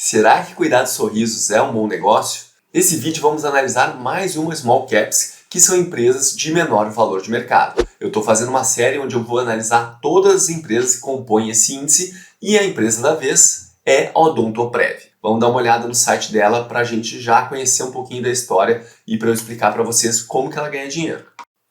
Será que cuidar de sorrisos é um bom negócio? Nesse vídeo vamos analisar mais uma Small Caps, que são empresas de menor valor de mercado. Eu estou fazendo uma série onde eu vou analisar todas as empresas que compõem esse índice e a empresa da vez é a Odontoprev. Vamos dar uma olhada no site dela para a gente já conhecer um pouquinho da história e para eu explicar para vocês como que ela ganha dinheiro.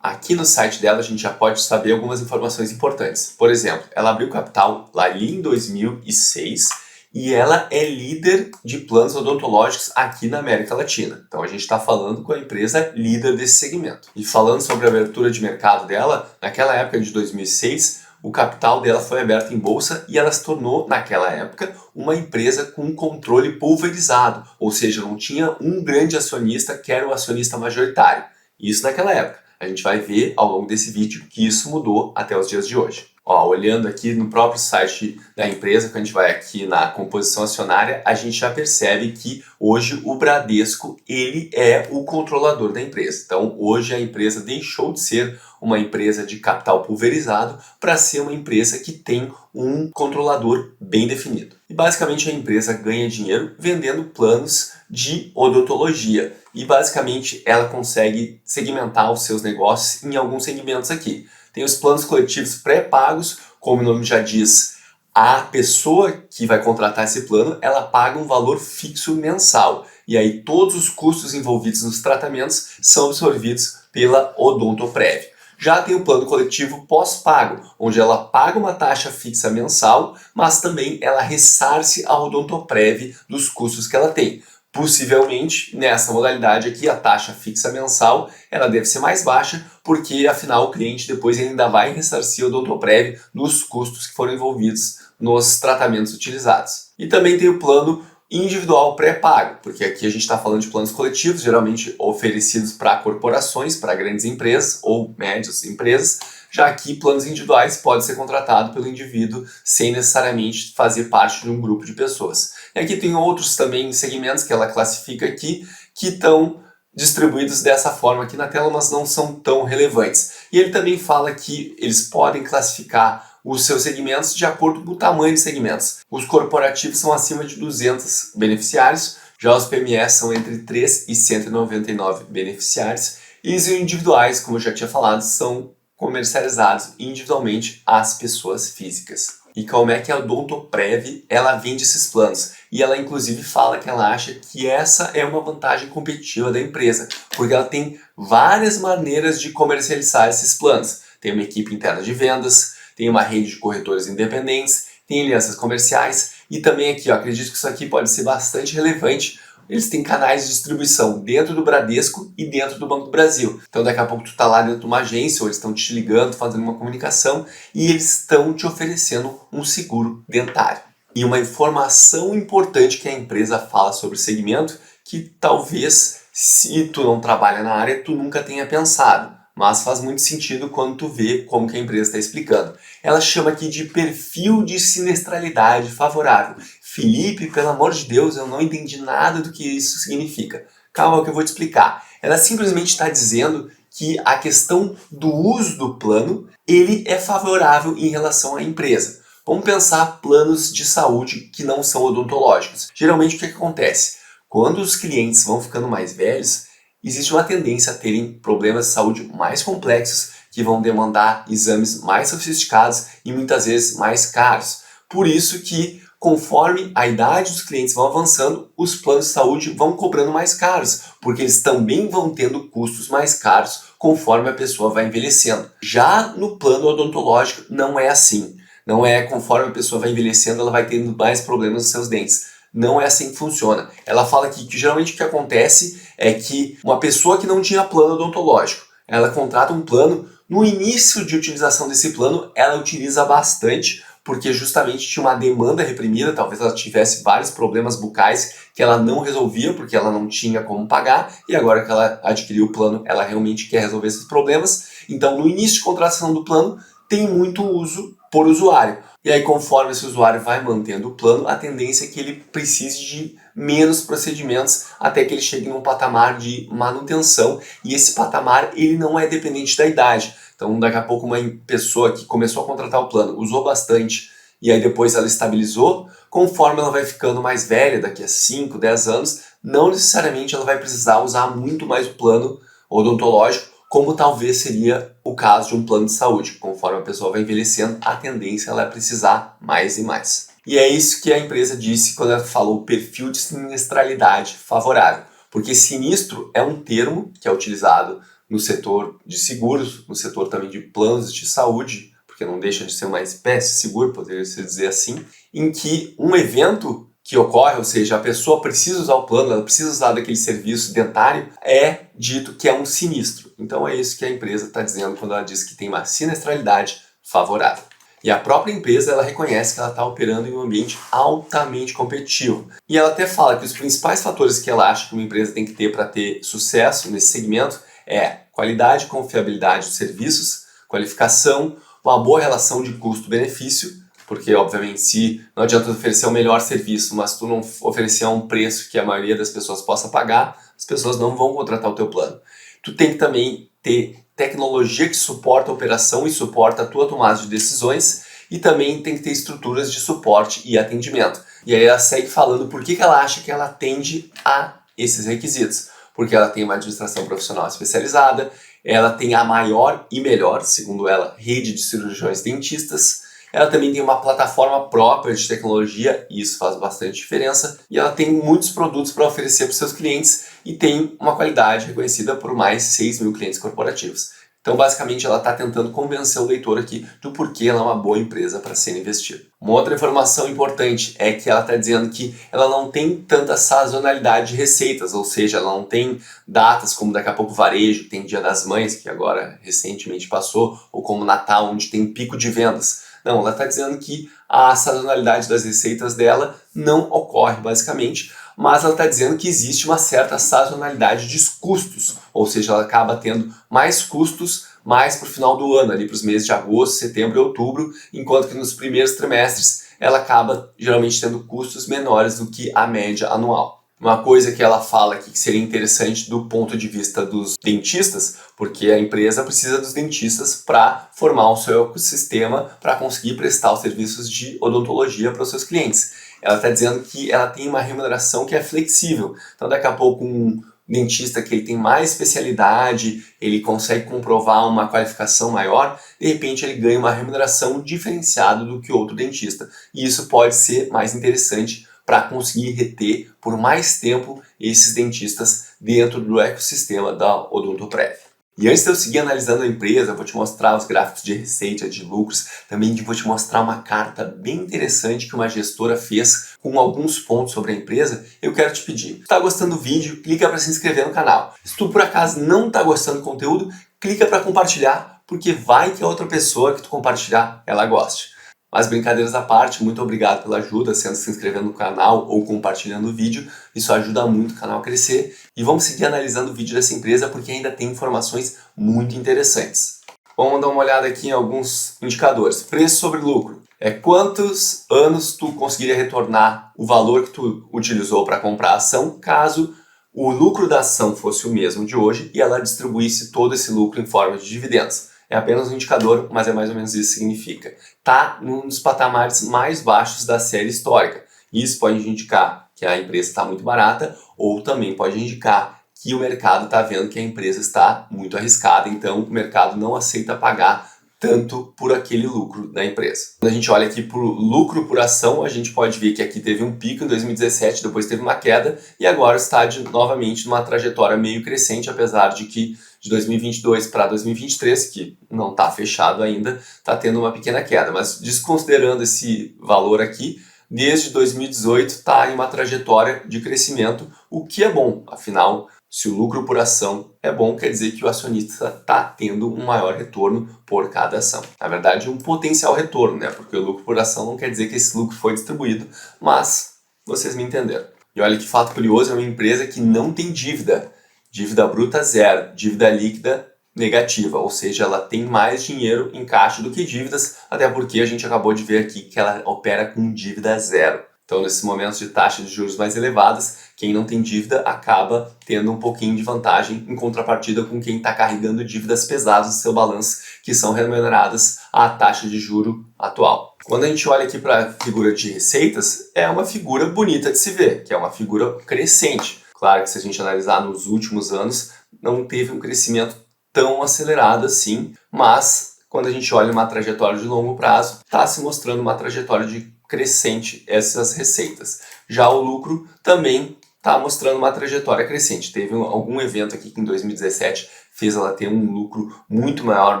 Aqui no site dela a gente já pode saber algumas informações importantes. Por exemplo, ela abriu capital lá em 2006 e ela é líder de planos odontológicos aqui na América Latina. Então a gente está falando com a empresa líder desse segmento. E falando sobre a abertura de mercado dela, naquela época de 2006, o capital dela foi aberto em bolsa e ela se tornou, naquela época, uma empresa com um controle pulverizado, ou seja, não tinha um grande acionista que era o acionista majoritário. Isso naquela época. A gente vai ver ao longo desse vídeo que isso mudou até os dias de hoje. Olhando aqui no próprio site da empresa, quando a gente vai aqui na composição acionária, a gente já percebe que hoje o Bradesco ele é o controlador da empresa. Então hoje a empresa deixou de ser uma empresa de capital pulverizado para ser uma empresa que tem um controlador bem definido. E basicamente a empresa ganha dinheiro vendendo planos de odontologia. E basicamente ela consegue segmentar os seus negócios em alguns segmentos aqui. Tem os planos coletivos pré-pagos, como o nome já diz, a pessoa que vai contratar esse plano, ela paga um valor fixo mensal. E aí todos os custos envolvidos nos tratamentos são absorvidos pela Odontoprev. Já tem o plano coletivo pós-pago, onde ela paga uma taxa fixa mensal, mas também ela ressarce a Odontoprev dos custos que ela tem. Possivelmente, nessa modalidade aqui, a taxa fixa mensal ela deve ser mais baixa, porque afinal o cliente depois ainda vai ressarcir o Odontoprev dos custos que foram envolvidos nos tratamentos utilizados. E também tem o plano individual pré-pago, porque aqui a gente está falando de planos coletivos, geralmente oferecidos para corporações, para grandes empresas ou médias empresas, já que planos individuais podem ser contratados pelo indivíduo sem necessariamente fazer parte de um grupo de pessoas. E aqui tem outros também segmentos que ela classifica aqui, que estão distribuídos dessa forma aqui na tela, mas não são tão relevantes. E ele também fala que eles podem classificar os seus segmentos de acordo com o tamanho de segmentos. Os corporativos são acima de 200 beneficiários, já os PMEs são entre 3 e 199 beneficiários, e os individuais, como eu já tinha falado, são comercializados individualmente às pessoas físicas. E como é que a Odontoprev ela vende esses planos? E ela inclusive fala que ela acha que essa é uma vantagem competitiva da empresa, porque ela tem várias maneiras de comercializar esses planos. Tem uma equipe interna de vendas, tem uma rede de corretores independentes, tem alianças comerciais e também aqui, acredito que isso aqui pode ser bastante relevante. Eles têm canais de distribuição dentro do Bradesco e dentro do Banco do Brasil. Então daqui a pouco tu tá lá dentro de uma agência, ou eles estão te ligando, fazendo uma comunicação e eles estão te oferecendo um seguro dentário. E uma informação importante que a empresa fala sobre o segmento, que talvez se tu não trabalha na área, tu nunca tenha pensado. Mas faz muito sentido quando tu vê como que a empresa está explicando. Ela chama aqui de perfil de sinistralidade favorável. Felipe, pelo amor de Deus, eu não entendi nada do que isso significa. Calma que eu vou te explicar. Ela simplesmente está dizendo que a questão do uso do plano, ele é favorável em relação à empresa. Vamos pensar planos de saúde que não são odontológicos. Geralmente o que acontece? Quando os clientes vão ficando mais velhos, existe uma tendência a terem problemas de saúde mais complexos, que vão demandar exames mais sofisticados e muitas vezes mais caros. Por isso que, conforme a idade dos clientes vão avançando, os planos de saúde vão cobrando mais caros, porque eles também vão tendo custos mais caros conforme a pessoa vai envelhecendo. Já no plano odontológico não é assim. Não é conforme a pessoa vai envelhecendo, ela vai tendo mais problemas nos seus dentes. Não é assim que funciona. Ela fala que geralmente o que acontece é que uma pessoa que não tinha plano odontológico, ela contrata um plano, no início de utilização desse plano, ela utiliza bastante, porque justamente tinha uma demanda reprimida, talvez ela tivesse vários problemas bucais que ela não resolvia, porque ela não tinha como pagar, e agora que ela adquiriu o plano, ela realmente quer resolver esses problemas. Então, no início de contratação do plano, tem muito uso por usuário. E aí, conforme esse usuário vai mantendo o plano, a tendência é que ele precise de menos procedimentos até que ele chegue num patamar de manutenção. E esse patamar, ele não é dependente da idade. Então, daqui a pouco, uma pessoa que começou a contratar o plano, usou bastante e aí depois ela estabilizou, conforme ela vai ficando mais velha, daqui a 5, 10 anos, não necessariamente ela vai precisar usar muito mais o plano odontológico, como talvez seria o caso de um plano de saúde. Conforme a pessoa vai envelhecendo, a tendência ela é precisar mais e mais. E é isso que a empresa disse quando ela falou perfil de sinistralidade favorável. Porque sinistro é um termo que é utilizado no setor de seguros, no setor também de planos de saúde, porque não deixa de ser uma espécie de seguro, poderia-se dizer assim, em que um evento que ocorre, ou seja, a pessoa precisa usar o plano, ela precisa usar daquele serviço dentário, é dito que é um sinistro. Então é isso que a empresa está dizendo quando ela diz que tem uma sinistralidade favorável. E a própria empresa ela reconhece que ela está operando em um ambiente altamente competitivo. E ela até fala que os principais fatores que ela acha que uma empresa tem que ter para ter sucesso nesse segmento é qualidade e confiabilidade dos serviços, qualificação, uma boa relação de custo-benefício, porque obviamente se não adianta oferecer o melhor serviço, mas tu não oferecer a um preço que a maioria das pessoas possa pagar, as pessoas não vão contratar o teu plano. Tu tem que também ter tecnologia que suporta a operação e suporta a tua tomada de decisões, e também tem que ter estruturas de suporte e atendimento. E aí ela segue falando por que ela acha que ela atende a esses requisitos. Porque ela tem uma administração profissional especializada, ela tem a maior e melhor, segundo ela, rede de cirurgiões dentistas, ela também tem uma plataforma própria de tecnologia, e isso faz bastante diferença, e ela tem muitos produtos para oferecer para os seus clientes e tem uma qualidade reconhecida por mais de 6 mil clientes corporativos. Então, basicamente, ela está tentando convencer o leitor aqui do porquê ela é uma boa empresa para ser investida. Uma outra informação importante é que ela está dizendo que ela não tem tanta sazonalidade de receitas, ou seja, ela não tem datas como daqui a pouco varejo, tem Dia das Mães, que agora recentemente passou, ou como Natal, onde tem pico de vendas. Não, ela está dizendo que a sazonalidade das receitas dela não ocorre, basicamente, mas ela está dizendo que existe uma certa sazonalidade de custos, ou seja, ela acaba tendo mais custos mais para o final do ano, ali para os meses de agosto, setembro e outubro, enquanto que nos primeiros trimestres ela acaba geralmente tendo custos menores do que a média anual. Uma coisa que ela fala aqui que seria interessante do ponto de vista dos dentistas, porque a empresa precisa dos dentistas para formar o seu ecossistema para conseguir prestar os serviços de odontologia para os seus clientes. Ela está dizendo que ela tem uma remuneração que é flexível. Então, daqui a pouco, um dentista que ele tem mais especialidade, ele consegue comprovar uma qualificação maior, de repente ele ganha uma remuneração diferenciada do que outro dentista. E isso pode ser mais interessante para conseguir reter por mais tempo esses dentistas dentro do ecossistema da Odontoprev. E antes de eu seguir analisando a empresa, eu vou te mostrar os gráficos de receita, de lucros, também vou te mostrar uma carta bem interessante que uma gestora fez com alguns pontos sobre a empresa. Eu quero te pedir, se está gostando do vídeo, clica para se inscrever no canal. Se tu por acaso não está gostando do conteúdo, clica para compartilhar, porque vai que a outra pessoa que tu compartilhar, ela goste. Mas brincadeiras à parte, muito obrigado pela ajuda, sendo se inscrevendo no canal ou compartilhando o vídeo. Isso ajuda muito o canal a crescer. E vamos seguir analisando o vídeo dessa empresa porque ainda tem informações muito interessantes. Vamos dar uma olhada aqui em alguns indicadores. Preço sobre lucro. Quantos anos tu conseguiria retornar o valor que tu utilizou para comprar a ação, caso o lucro da ação fosse o mesmo de hoje e ela distribuísse todo esse lucro em forma de dividendos. É apenas um indicador, mas é mais ou menos isso que significa. Está num dos patamares mais baixos da série histórica. Isso pode indicar que a empresa está muito barata ou também pode indicar que o mercado está vendo que a empresa está muito arriscada, então o mercado não aceita pagar tanto por aquele lucro da empresa. Quando a gente olha aqui para o lucro por ação, a gente pode ver que aqui teve um pico em 2017, depois teve uma queda e agora está novamente numa trajetória meio crescente, apesar de que de 2022 para 2023, que não está fechado ainda, está tendo uma pequena queda. Mas desconsiderando esse valor aqui, desde 2018 está em uma trajetória de crescimento, o que é bom, afinal, se o lucro por ação é bom, quer dizer que o acionista está tendo um maior retorno por cada ação. Na verdade, um potencial retorno, né? Porque o lucro por ação não quer dizer que esse lucro foi distribuído, mas vocês me entenderam. E olha que fato curioso, é uma empresa que não tem dívida. Dívida bruta zero, dívida líquida negativa, ou seja, ela tem mais dinheiro em caixa do que dívidas, até porque a gente acabou de ver aqui que ela opera com dívida zero. Então, nesses momentos de taxa de juros mais elevadas, quem não tem dívida acaba tendo um pouquinho de vantagem em contrapartida com quem está carregando dívidas pesadas no seu balanço, que são remuneradas à taxa de juro atual. Quando a gente olha aqui para a figura de receitas, é uma figura bonita de se ver, que é uma figura crescente. Claro que se a gente analisar nos últimos anos, não teve um crescimento tão acelerado assim, mas quando a gente olha uma trajetória de longo prazo, está se mostrando uma trajetória de crescente essas receitas. Já o lucro também está mostrando uma trajetória crescente. Teve algum evento aqui que em 2017 fez ela ter um lucro muito maior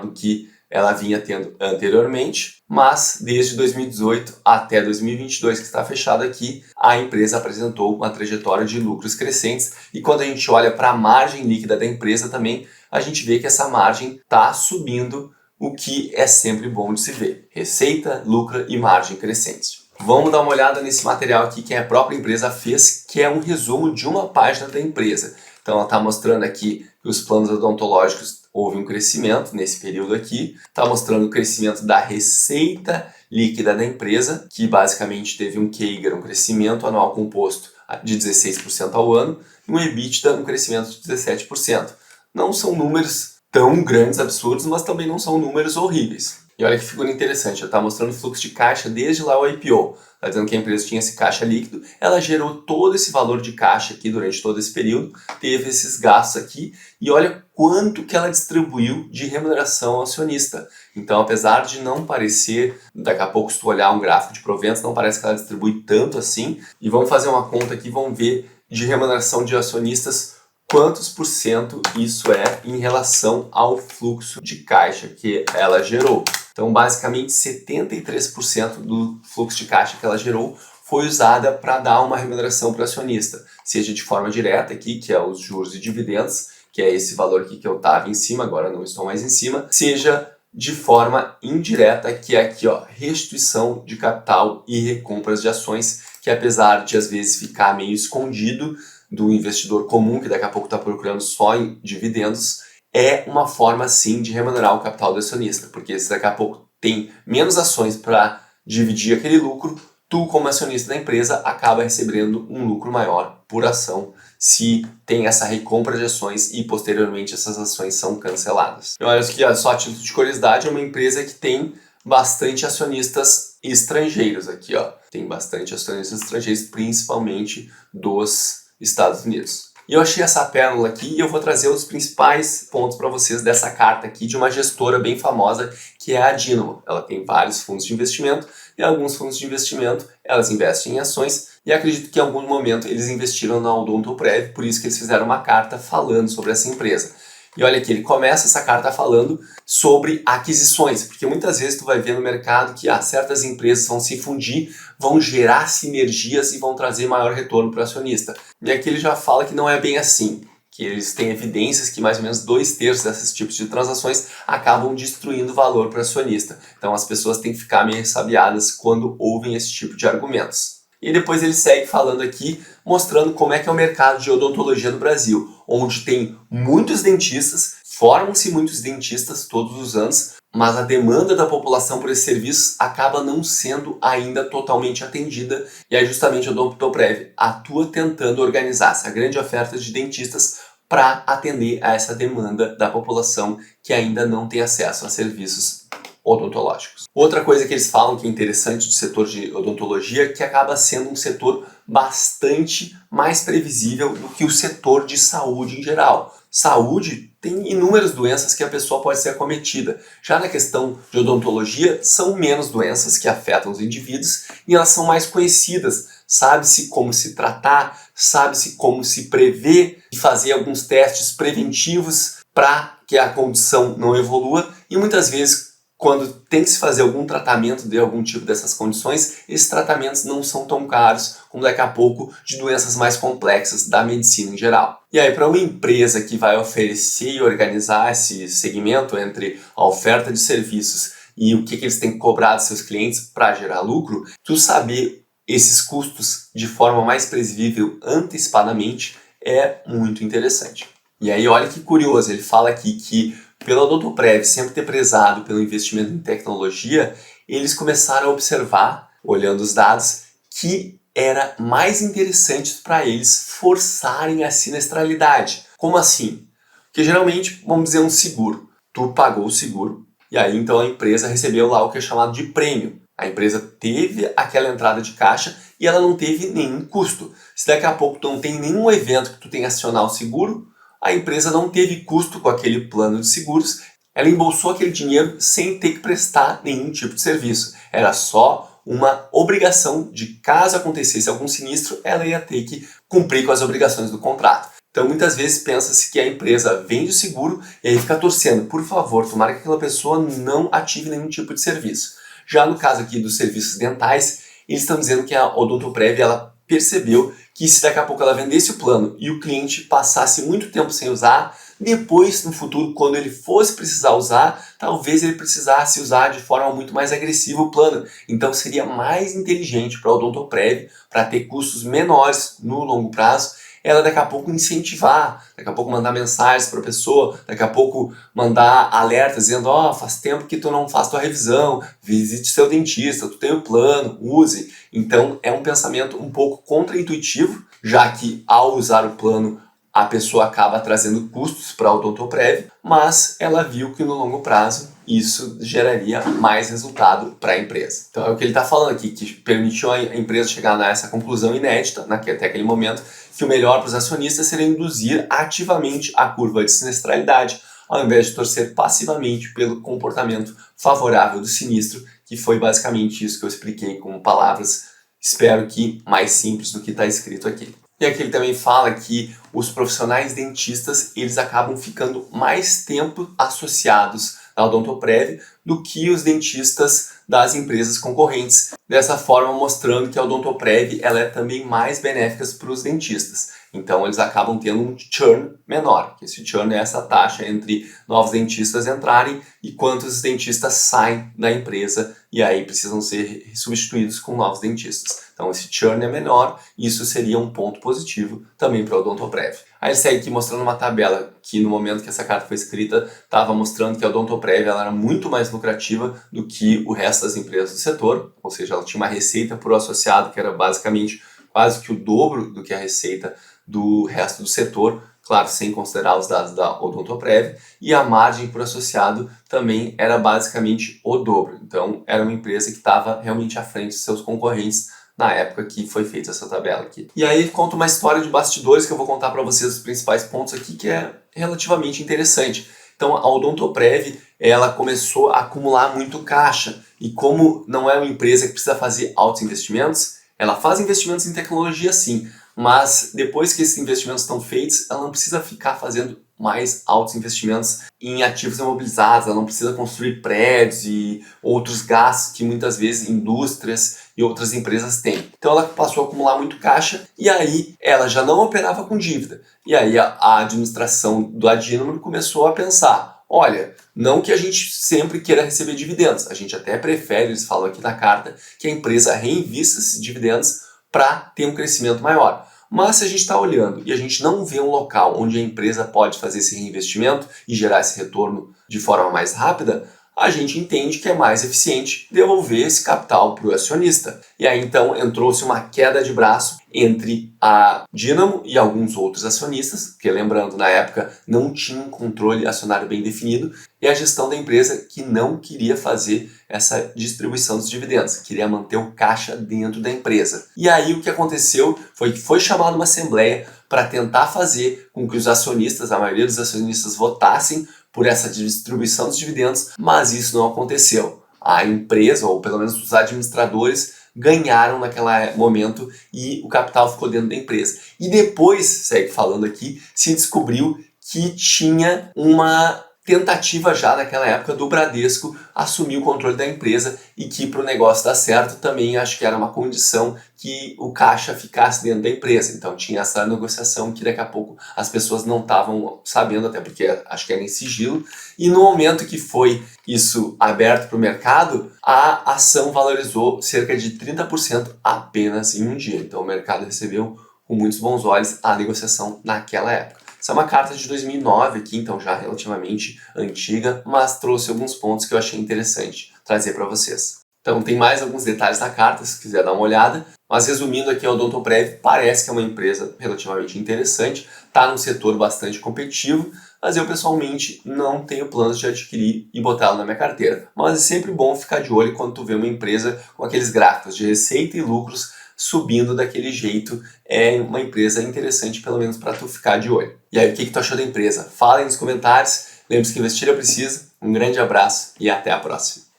do que ela vinha tendo anteriormente, mas desde 2018 até 2022, que está fechado aqui, a empresa apresentou uma trajetória de lucros crescentes, e quando a gente olha para a margem líquida da empresa também, a gente vê que essa margem está subindo, o que é sempre bom de se ver. Receita, lucro e margem crescentes. Vamos dar uma olhada nesse material aqui que a própria empresa fez, que é um resumo de uma página da empresa. Então ela está mostrando aqui que os planos odontológicos houve um crescimento nesse período aqui, está mostrando o crescimento da receita líquida da empresa, que basicamente teve um CAGR, um crescimento anual composto de 16% ao ano, e um EBITDA, um crescimento de 17%. Não são números tão grandes, absurdos, mas também não são números horríveis. E olha que figura interessante, ela está mostrando o fluxo de caixa desde lá o IPO. Está dizendo que a empresa tinha esse caixa líquido, ela gerou todo esse valor de caixa aqui durante todo esse período, teve esses gastos aqui, e olha quanto que ela distribuiu de remuneração ao acionista. Então, apesar de não parecer, daqui a pouco se tu olhar um gráfico de proventos, não parece que ela distribui tanto assim, e vamos fazer uma conta aqui, vamos ver de remuneração de acionistas, quantos por cento isso é em relação ao fluxo de caixa que ela gerou. Então, basicamente, 73% do fluxo de caixa que ela gerou foi usada para dar uma remuneração para o acionista, seja de forma direta aqui, que é os juros e dividendos, que é esse valor aqui que eu estava em cima, agora não estou mais em cima, seja de forma indireta, que é aqui, ó, restituição de capital e recompras de ações, que apesar de às vezes ficar meio escondido do investidor comum, que daqui a pouco está procurando só em dividendos, é uma forma sim de remunerar o capital do acionista, porque se daqui a pouco tem menos ações para dividir aquele lucro, tu como acionista da empresa acaba recebendo um lucro maior por ação se tem essa recompra de ações e posteriormente essas ações são canceladas. Então, olha aqui, só a título de curiosidade, é uma empresa que tem bastante acionistas estrangeiros aqui, ó. Tem bastante acionistas estrangeiros, principalmente dos Estados Unidos. E eu achei essa pérola aqui e eu vou trazer os principais pontos para vocês dessa carta aqui de uma gestora bem famosa que é a Dynamo. Ela tem vários fundos de investimento e alguns fundos de investimento elas investem em ações e acredito que em algum momento eles investiram na Odontoprev, por isso que eles fizeram uma carta falando sobre essa empresa. E olha aqui, ele começa essa carta falando sobre aquisições, porque muitas vezes tu vai ver no mercado que certas empresas vão se fundir, vão gerar sinergias e vão trazer maior retorno para o acionista. E aqui ele já fala que não é bem assim, que eles têm evidências que mais ou menos 2/3 desses tipos de transações acabam destruindo valor para o acionista. Então as pessoas têm que ficar meio ressabiadas quando ouvem esse tipo de argumentos. E depois ele segue falando aqui, mostrando como é que é o mercado de odontologia no Brasil, onde tem muitos dentistas, formam-se muitos dentistas todos os anos, mas a demanda da população por esses serviços acaba não sendo ainda totalmente atendida, e aí justamente o Odontoprev atua tentando organizar essa grande oferta de dentistas para atender a essa demanda da população que ainda não tem acesso a serviços odontológicos. Outra coisa que eles falam que é interessante do setor de odontologia é que acaba sendo um setor bastante mais previsível do que o setor de saúde em geral. Saúde tem inúmeras doenças que a pessoa pode ser acometida. Já na questão de odontologia, são menos doenças que afetam os indivíduos e elas são mais conhecidas. Sabe-se como se tratar, sabe-se como se prever e fazer alguns testes preventivos para que a condição não evolua e muitas vezes quando tem que se fazer algum tratamento de algum tipo dessas condições, esses tratamentos não são tão caros como daqui a pouco de doenças mais complexas da medicina em geral. E aí, para uma empresa que vai oferecer e organizar esse segmento entre a oferta de serviços e o que eles têm que cobrar dos seus clientes para gerar lucro, tu saber esses custos de forma mais previsível antecipadamente é muito interessante. E aí, olha que curioso, ele fala aqui que pela Odontoprev sempre ter prezado pelo investimento em tecnologia, eles começaram a observar, olhando os dados, que era mais interessante para eles forçarem a sinistralidade. Como assim? Porque geralmente, vamos dizer, um seguro. Tu pagou o seguro, E aí então a empresa recebeu lá o que é chamado de prêmio. A empresa teve aquela entrada de caixa e ela não teve nenhum custo. Se daqui a pouco tu não tem nenhum evento que tu tenha que acionar o seguro, a empresa não teve custo com aquele plano de seguros, ela embolsou aquele dinheiro sem ter que prestar nenhum tipo de serviço. Era só uma obrigação de caso acontecesse algum sinistro, ela ia ter que cumprir com as obrigações do contrato. Então muitas vezes pensa-se que a empresa vende o seguro e aí fica torcendo, por favor, tomara que aquela pessoa não ative nenhum tipo de serviço. Já no caso aqui dos serviços dentais, eles estão dizendo que a Odontoprev ela percebeu que se daqui a pouco ela vendesse o plano e o cliente passasse muito tempo sem usar, depois no futuro, quando ele fosse precisar usar, talvez ele precisasse usar de forma muito mais agressiva o plano. Então seria mais inteligente para a Odontoprev, para ter custos menores no longo prazo, ela daqui a pouco incentivar, daqui a pouco mandar mensagens para a pessoa, daqui a pouco mandar alertas dizendo, faz tempo que tu não faz tua revisão, visite seu dentista, tu tem o plano, use. Então é um pensamento um pouco contraintuitivo, já que ao usar o plano a pessoa acaba trazendo custos para a Odontoprev, mas ela viu que no longo prazo isso geraria mais resultado para a empresa. Então é o que ele está falando aqui, que permitiu a empresa chegar nessa conclusão inédita, até aquele momento, que o melhor para os acionistas seria induzir ativamente a curva de sinistralidade, ao invés de torcer passivamente pelo comportamento favorável do sinistro, que foi basicamente isso que eu expliquei com palavras, espero que mais simples do que está escrito aqui. E aqui ele também fala que os profissionais dentistas eles acabam ficando mais tempo associados à Odontoprev do que os dentistas das empresas concorrentes. Dessa forma, mostrando que a Odontoprev ela é também mais benéfica para os dentistas. Então, eles acabam tendo um churn menor. Esse churn é essa taxa entre novos dentistas entrarem e quantos dentistas saem da empresa e aí precisam ser substituídos com novos dentistas. Então, esse churn é menor e isso seria um ponto positivo também para a Odontoprev. Aí ele segue aqui mostrando uma tabela que no momento que essa carta foi escrita estava mostrando que a Odontoprev ela era muito mais lucrativa do que o resto das empresas do setor, ou seja, ela tinha uma receita por associado que era basicamente quase que o dobro do que a receita do resto do setor, claro, sem considerar os dados da Odontoprev, e a margem por associado também era basicamente o dobro. Então, era uma empresa que estava realmente à frente de seus concorrentes na época que foi feita essa tabela aqui. E aí conta uma história de bastidores que eu vou contar para vocês os principais pontos aqui, que é relativamente interessante. Então, a Odontoprev, ela começou a acumular muito caixa, e como não é uma empresa que precisa fazer altos investimentos, ela faz investimentos em tecnologia sim, mas depois que esses investimentos estão feitos, ela não precisa ficar fazendo mais altos investimentos em ativos imobilizados, ela não precisa construir prédios e outros gastos que muitas vezes indústrias e outras empresas têm. Então ela passou a acumular muito caixa e aí ela já não operava com dívida. E aí a administração do Adínamo começou a pensar, olha, não que a gente sempre queira receber dividendos, a gente até prefere, eles falam aqui na carta, que a empresa reinvista esses dividendos para ter um crescimento maior. Mas se a gente está olhando e a gente não vê um local onde a empresa pode fazer esse reinvestimento e gerar esse retorno de forma mais rápida, a gente entende que é mais eficiente devolver esse capital para o acionista. E aí então entrou-se uma queda de braço entre a Dynamo e alguns outros acionistas, porque lembrando, na época não tinha um controle acionário bem definido, e a gestão da empresa que não queria fazer essa distribuição dos dividendos, queria manter o caixa dentro da empresa. E aí o que aconteceu foi que foi chamada uma assembleia para tentar fazer com que os acionistas, a maioria dos acionistas, votassem por essa distribuição dos dividendos, mas isso não aconteceu. A empresa, ou pelo menos os administradores, ganharam naquele momento e o capital ficou dentro da empresa. E depois, segue falando aqui, se descobriu que tinha uma tentativa já naquela época do Bradesco assumir o controle da empresa e que para o negócio dar certo também acho que era uma condição que o caixa ficasse dentro da empresa. Então tinha essa negociação que daqui a pouco as pessoas não estavam sabendo, até porque acho que era em sigilo. E no momento que foi isso aberto para o mercado, a ação valorizou cerca de 30% apenas em um dia. Então o mercado recebeu com muitos bons olhos a negociação naquela época. Essa é uma carta de 2009 aqui, então já relativamente antiga, mas trouxe alguns pontos que eu achei interessante trazer para vocês. Então tem mais alguns detalhes na carta, se quiser dar uma olhada. Mas resumindo aqui, a Odontoprev parece que é uma empresa relativamente interessante, está num setor bastante competitivo, mas eu pessoalmente não tenho planos de adquirir e botar ela na minha carteira. Mas é sempre bom ficar de olho quando tu vê uma empresa com aqueles gráficos de receita e lucros subindo daquele jeito. É uma empresa interessante, pelo menos para tu ficar de olho. E aí, o que tu achou da empresa? Fala aí nos comentários. Lembre-se que investir é preciso. Um grande abraço e até a próxima.